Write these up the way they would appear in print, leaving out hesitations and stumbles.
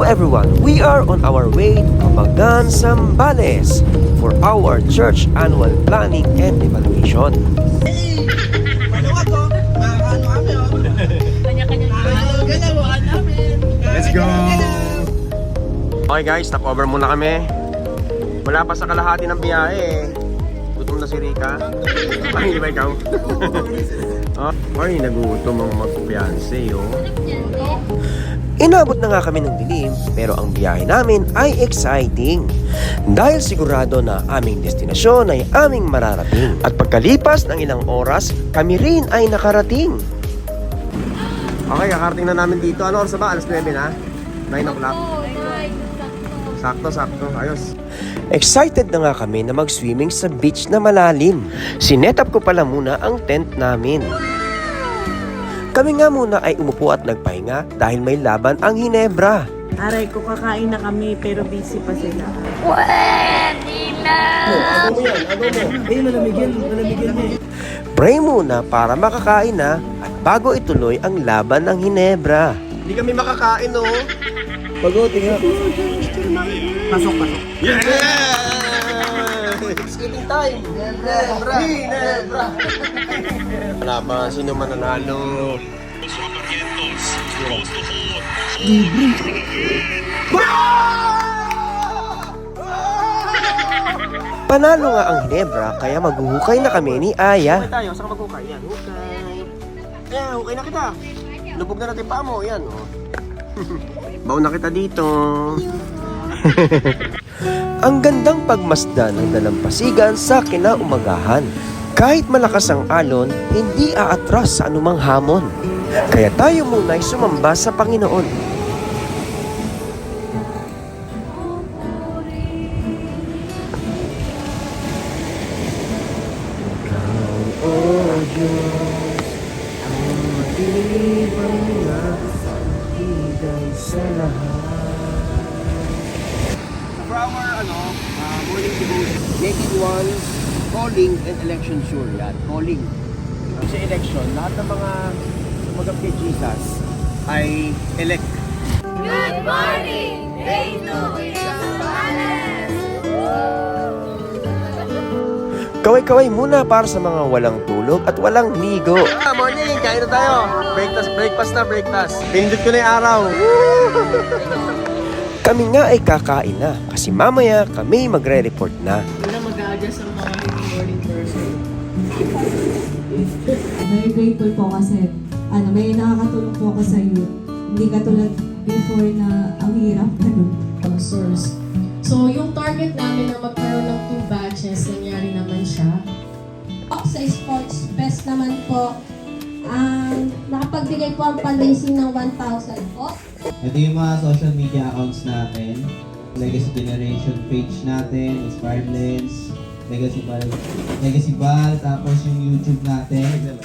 everyone, we are on our way to Cambangan, Zambales for our church annual planning and evaluation. Let's go! Okay guys, stop over muna kami. Wala pa sa kalahati ng biyahe eh. Gutom na si Rika. Ay, hindi ba ikaw? Ay, nagutom ang mag-fiancé, oh. Inabot na nga kami ng dilim, pero ang biyahe namin ay exciting. Dahil sigurado na aming destinasyon ay aming mararating. At pagkalipas ng ilang oras, kami rin ay nakarating. Okay, kakarating na namin dito. Ano oras ba? Alas 9 na? 9 o'clock? Sakto. Ayos. Excited na nga kami na mag-swimming sa beach na malalim. Sinetap ko pala muna ang tent namin. Kami nga muna ay umupo at nagpahinga dahil may laban ang Ginebra. Aray ko, kakain na kami pero busy pa sila. Pray muna para makakain na at bago ituloy ang laban ng Ginebra. Hindi kami makakain, oh. Pagod, nga. Pasok. Yeah! It's eating time. Ginebra. Wala pa, sino man nanalo? Panalo nga ang Ginebra kaya maghuhukay na kami ni Aya. Hukay tayo, saan ka maghukay? Yan, hukay. Ayan, hukay na kita. Lubog na natin pa mo, yan, oh. Baon na kita dito. Ang gandang pagmasdan ng dalampasigan sa kinaumagahan. Kahit malakas ang alon, hindi aatras sa anumang hamon. Kaya tayo muna'y sumamba sa Panginoon. Ikaw, O Diyos, ang matibay na higay sa lahat. For our morning devotion, making one calling and election sure. Yan, calling. Sa election, lahat ng mga sumagang kay Jesus ay elect. Good morning! Reino Zambales! Kaway-kaway muna para sa mga walang tulog at walang ligo. Morning! Kain na tayo! Breakfast. Pinindot ko na yung araw. Kami nga ay kakain na kasi mamaya kami magre-report na. Wala mag-a-adjust ang mga morning person. Very grateful po kasi may nakakatulong po ako sa youth. Hindi katulad before na ang hirap. Source. So, yung target namin na magkaroon ng 2 batches, nangyari naman siya. Sa Sports Fest naman po, nakapagbigay po ang fundraising ng 1,000 po. Ito yung mga social media accounts natin. Legacy Generation page natin, Inspired Lens, Legacy Bal, tapos yung YouTube natin.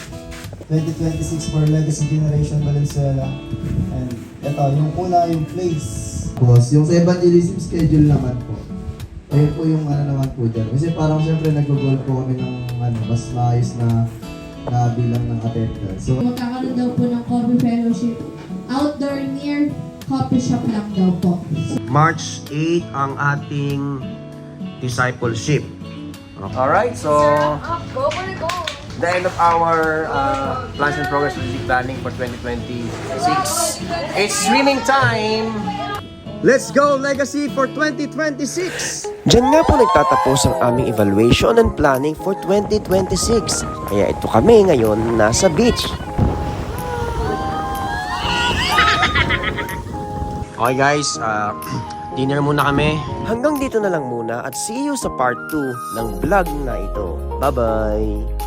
2026 for Legacy Generation Valenzuela. And ito, yung una, yung place. Boss, yung sa evangelism schedule naman po. Ayun po yung naman po dyan. Kasi parang syempre nag-goal po kami ng mas maayos na bilang ng attendance. So, Magkakaroon daw po ng coffee fellowship outdoor near coffee shop lang daw po. March 8 ang ating discipleship. Alright, so the end of our plans and progress strategic planning for 2026. It's swimming time! Let's go Legacy for 2026! Diyan nga po nagtatapos ang aming evaluation and planning for 2026. Kaya ito kami ngayon nasa beach. Okay guys, dinner muna kami. Hanggang dito na lang muna at see you sa part 2 ng vlog na ito. Bye-bye!